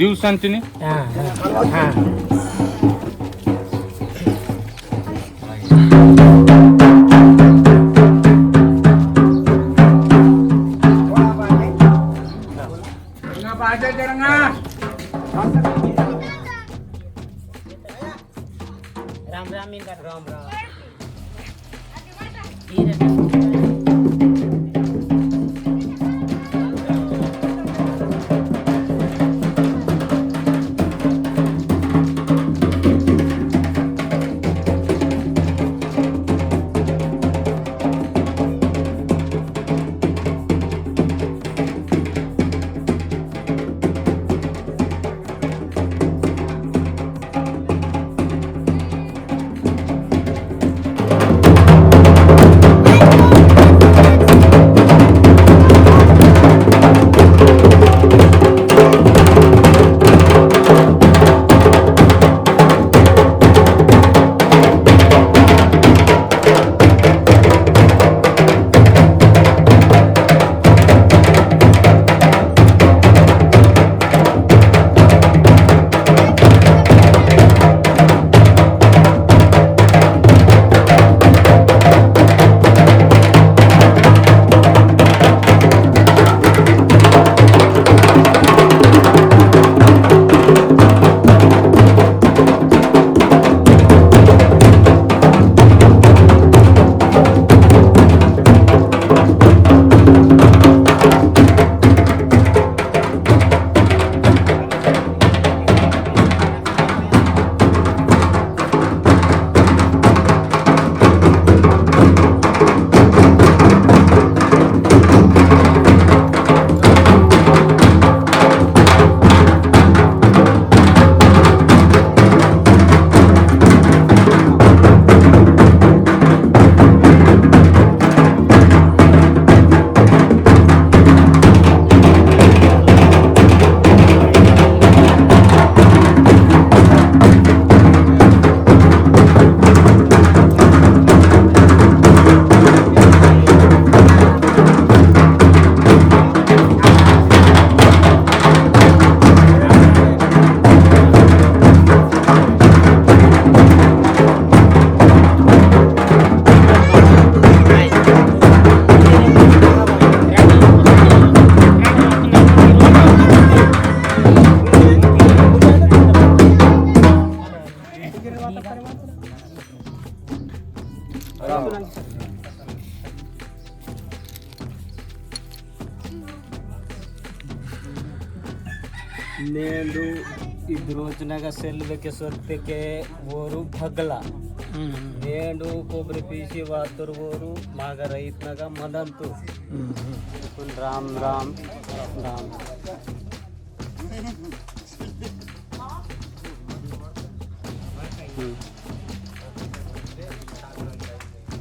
ದಿವಸ ಅಂತೀನಿ ನೇಂದು ಇದ್ರೋಚನಾಗ ಸೆಲ್ಬೇಕೆ ಸೊತ್ತಕ್ಕೆ ಓರು ಭಗ್ಲ ನೇಂಡು ಕೊಬ್ಬರಿ ಪೀಸಿ ವಾತರು ಓರು ಮಾಗ ರೈತನಾಗ ಮದಂತು ರಾಮ್ ರಾಮ್ ರಾಮ್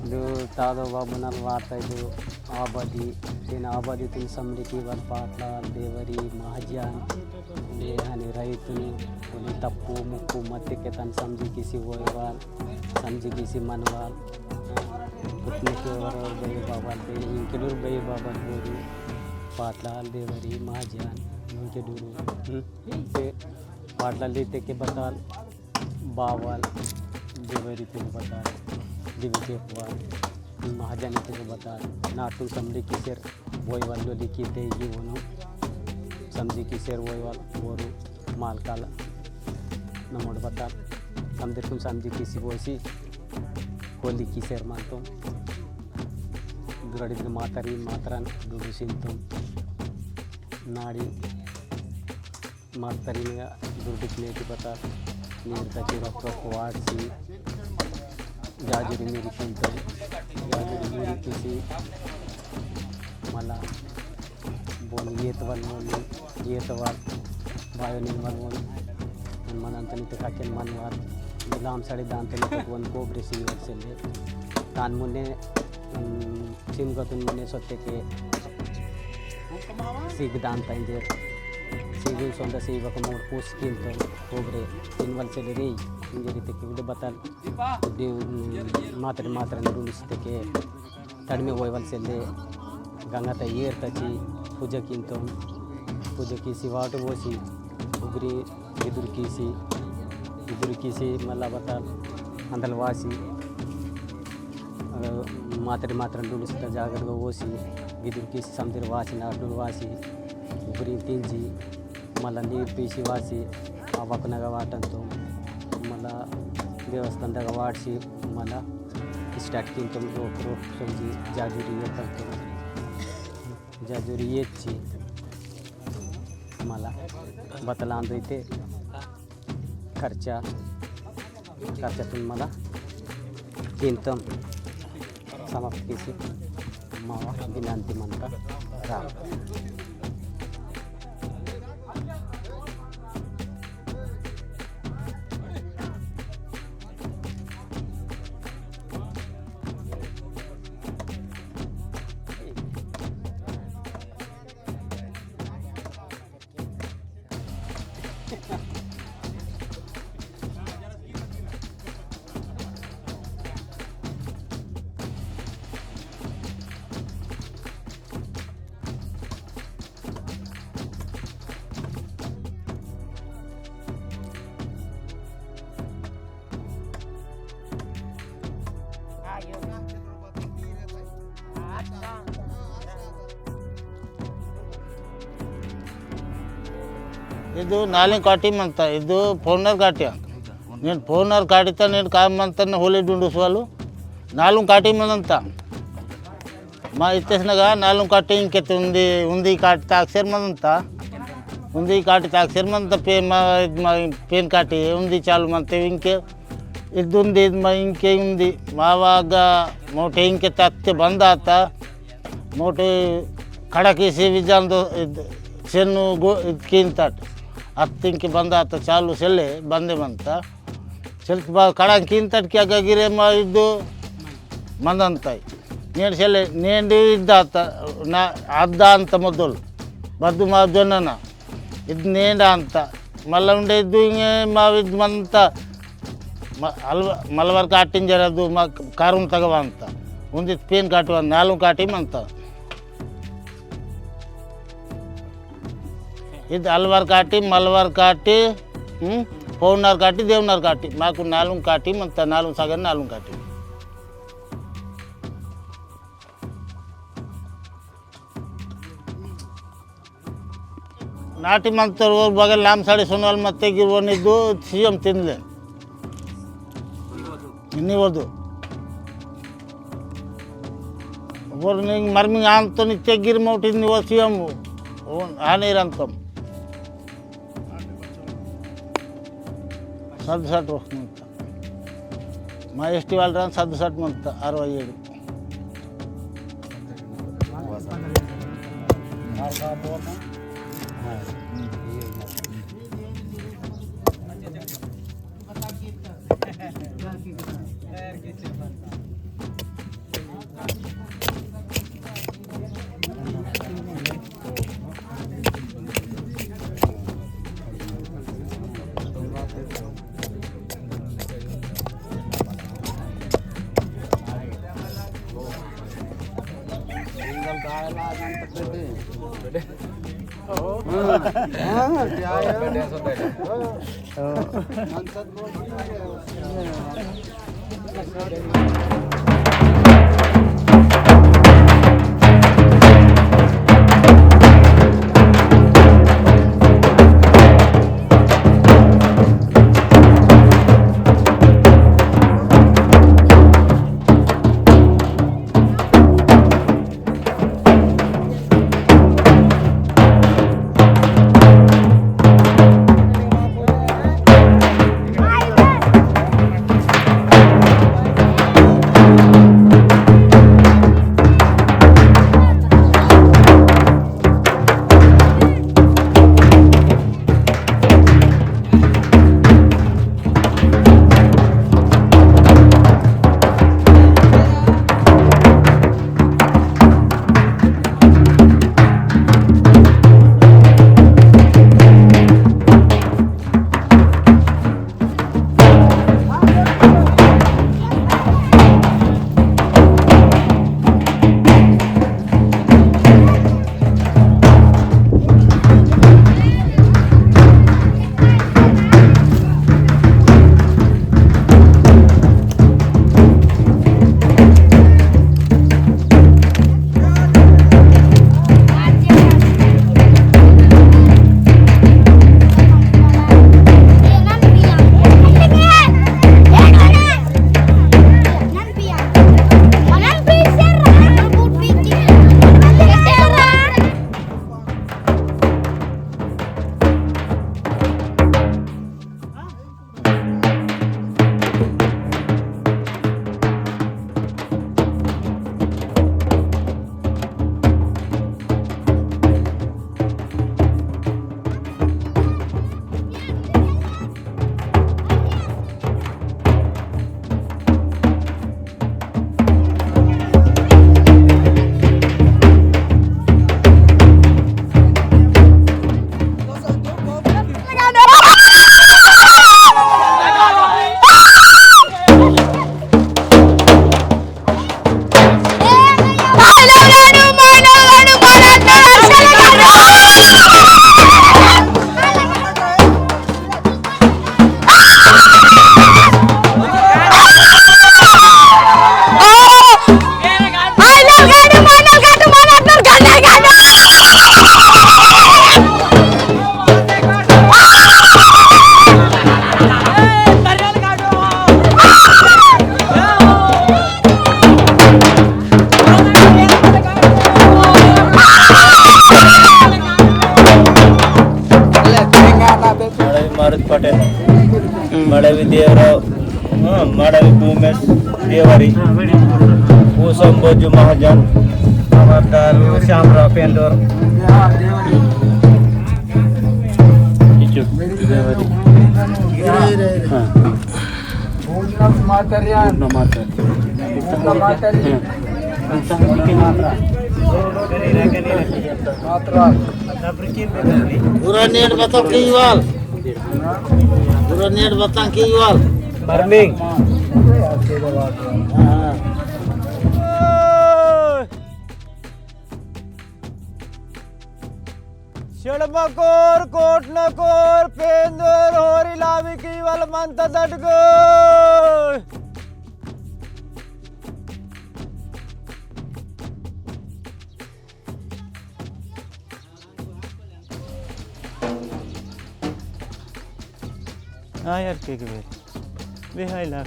ಇದು ತಾದೋ ಬಾಬುನಲ್ಲಿ ವಾರ್ತಾ ಇದು आबादी तीन आबादी तीन समृद्धी वर पाटला देवरी महाजन ले आणि रईतुनी कोणी तप्पू मुक्कू मते के तन समझी किसी वोयवाल समझी किसी मनवाल उतने के वर बे बाबा ते इनके दूर बे बाबा बोरू पाटला देवरी महाजन इनके दूर ते पाटला लेते के बताल बावल देवरी ते बताल दिव्य के वाल महाजन ते बता नाटू समझी की शेर वही वालों लिखी थे ये वनो समझी की शेर वही वाल वोरू माल काला नमोड बता हम देखूं समझी किसी वैसी होली की शेर मानतो दुराड़ी मातारी मातरन दुदु सिंतो नाड़ी मातारी में दुर्दिक ने की बता नीर का चिरा वाटसी जाजुरी मेरी सिंतो जाजुरी किसी मला बोल येतवाल बोल येतवाल बायो निर्माण बोल मन अंतनी ते काके मनवार लांब साडी दांतनी ते वन कोबरे सिल्वर सेले तान मुने सिमगतुन मुने सत्ते के सिग दांता इंदे सिग सोंदा सेवा को मोर पोस किंतो कोबरे इनवल सेले रे इंजरी ते के बतल देव मात्र मात्र नुरुस्ते के तड़मे वोयवल सेले गंगा ता येर तची पूजा किंतो పూజకీసి వాటు పోసి ఉగిరి ఎదురుకీసి మళ్ళీ బతాలు అందలు వాసి మాత్రం డులుస్తా జాగ్రత్తగా పోసి ఎదురుకీసి సముద్రం వాసి నాటు వాసి ఉగిరి తీంచి మళ్ళీ నీరు పీసి వాసి ఆ పక్కనగా వాటంతో మళ్ళా దేవస్థానం దగ్గర వాడిసి మళ్ళీ स्टार्ट की तुम रोक समझी जाजूरी जाजूरी येची मला बतलांदो इथे खर्चातून मला किंतम समाप्त केसी मावा विनंती म्हणता राम. ಇದು ನಾಲಿನ ಕಾಟಿ ಅಂತ ಇದು ಫೋನರ್ ಕಾಟಿ నేను ఫోనర్ కాటితే నేను కామంతా హోలీ డుండుసు నాలుగు కాటి మందంతా మా ఇచ్చేసినగా నాలుగు కాటి ఇంకెత్తి ఉంది కాటితే అక్షర మందంతా ఉంది కాటితే అక్షర మంత పేన్ కాటి ఉంది చాలు మంత ఇంకే ఇది ఉంది మా ఇంకే ఉంది మావాಗ మోటే ఇంకే తత్తే బంద్ ఆత మోటే కడకేసి విజాందో చెన్ను కింతాట్ ಹತ್ತಿಂಕಿ ಬಂದ ಆತ ಚಾಲು ಸೆಲ್ಲೆ ಬಂದೇವಂತ ಸೆಲ್ಕ್ ಕಡಂಕಿಂತಟ್ಕಿ ಗಿರೆ ಇದ್ದು ಮಂದಂತಾಯಿ నేను సెల్లె నేను ఇద్ద నా అద్ద అంత మొదలు బద్దు మా జొన్నన ఇది నేను అంత మళ్ళీ ఉండేది మా ఇది మంత మళ్ళీ వరకు అట్టించరదు మా కారం తగవ అంత ఉంది పేన్ కాటు నాలుగు కాటి అంత ఇది అల్వార్ కాటి మల్వార్ కాటి పౌర్ణార్ కాటి దేవునార్ కాటి మాకు నాలుగు కాటి మంత నాలుగు సగం నాలుగు కాటి ನಾಟಿ ಮಂತರು ಬಗಲ್ ನಾಮ್ ಸಾಡಿ ಸೊನ್ವಾಲ್ ಮತ್ತೆ ಗಿರ್ವನಿದ್ದು ಸಿಎಂ ತಿನ್ಲೆ ಇನ್ನಿವದು ಒಬ್ಬರು ನಿಂಗೆ ಮರ್ಮಿಂಗ್ ಅಂತ ನಿತ್ಯ ಗಿರ್ ಮೌಟಿದ್ ನೀವು ಸಿಎಂ ಹಾನಿರಂತಂ సద్దుసట్ మంత మా ఎస్టీ వాళ్ళు రాని సద్దుసట్ మంత 67 मारुत पटेल मडवी देवराव मडवी उमेश देवरी संबोजू महाजन श्यामराव पेंडोर पूरा नेट बता की वाल पूरा नेट बता की वाल बर्मिंग షడమకోర్ కోట్నకోర్ పేందోర్ హోరి లావికి వల మంత దడ్గో यार केक वे हाय ला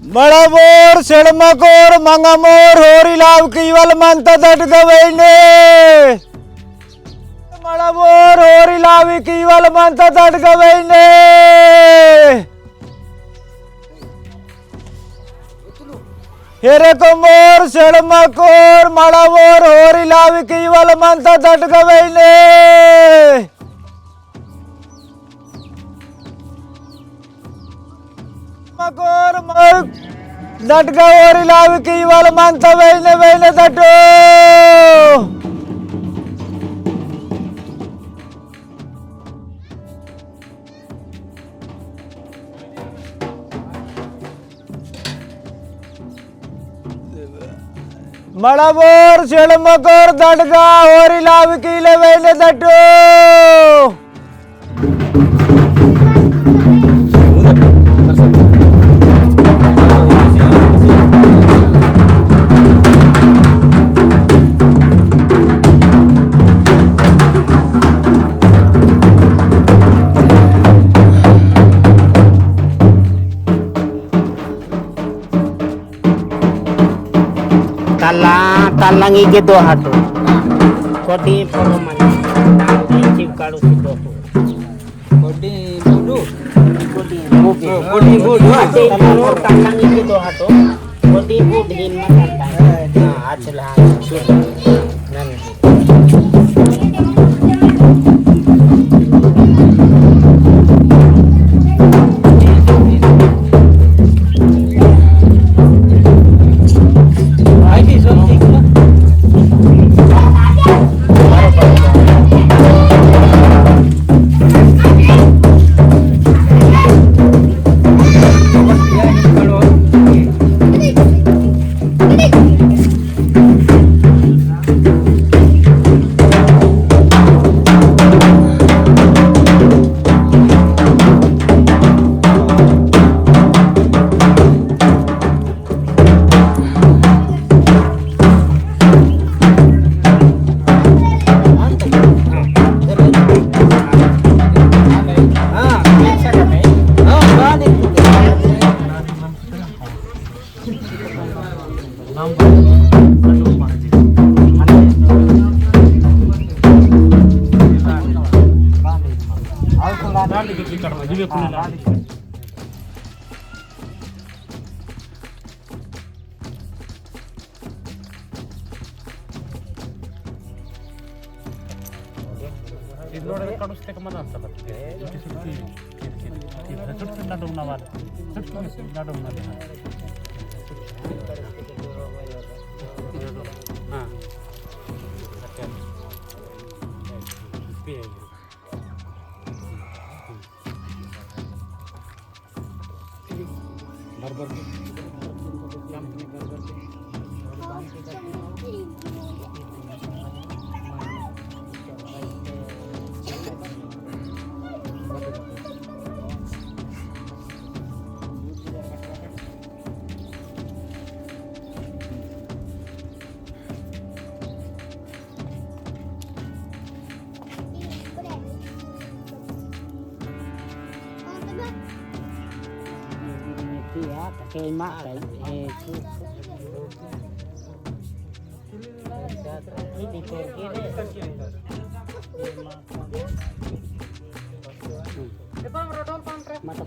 बड़ाबोर सेड़मकोर मंगमोर होरी लाव की वल मंत दटगवैने बड़ाबोर होरी लावी की वल मंत दटगवैने हेरे कोमोर सेड़मकोर मड़ाबोर होरी लावी की वल मंत दटगवैने मकोर मर दटगा ओरी लावी की वाल मंत वैने वैने दटो मड़ाबोर सेड़मकोर दटगा ओरी लावी की ले वैने दटो talangi ke do hato kodi poroman tangi chip kalu sido kodi bodu kodi bodu ate poro talangi ke do hato kodi bodu hin matanta achla nan Ini kiri. Mata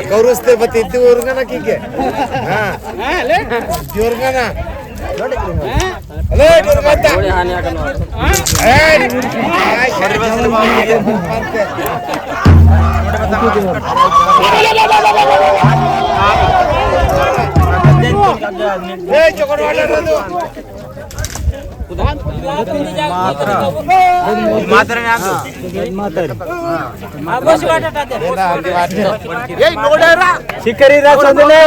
ಕೌರಿಸ್ತೆ ಬತ್ತಿ ಇತ್ತು ಊರ್ಗನ ಕೀಗೆ ಹಾ ಊರ್ಗನ ಅಲೇ ಊರ್ಗಂತ ಹಾನಿ ಆಗಲ್ಲ ಏ ಚಕೋಡ ಮಾಡಲದು ಶಿಖರಿ ರಾಜಂದಲೆ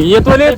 ये तो ले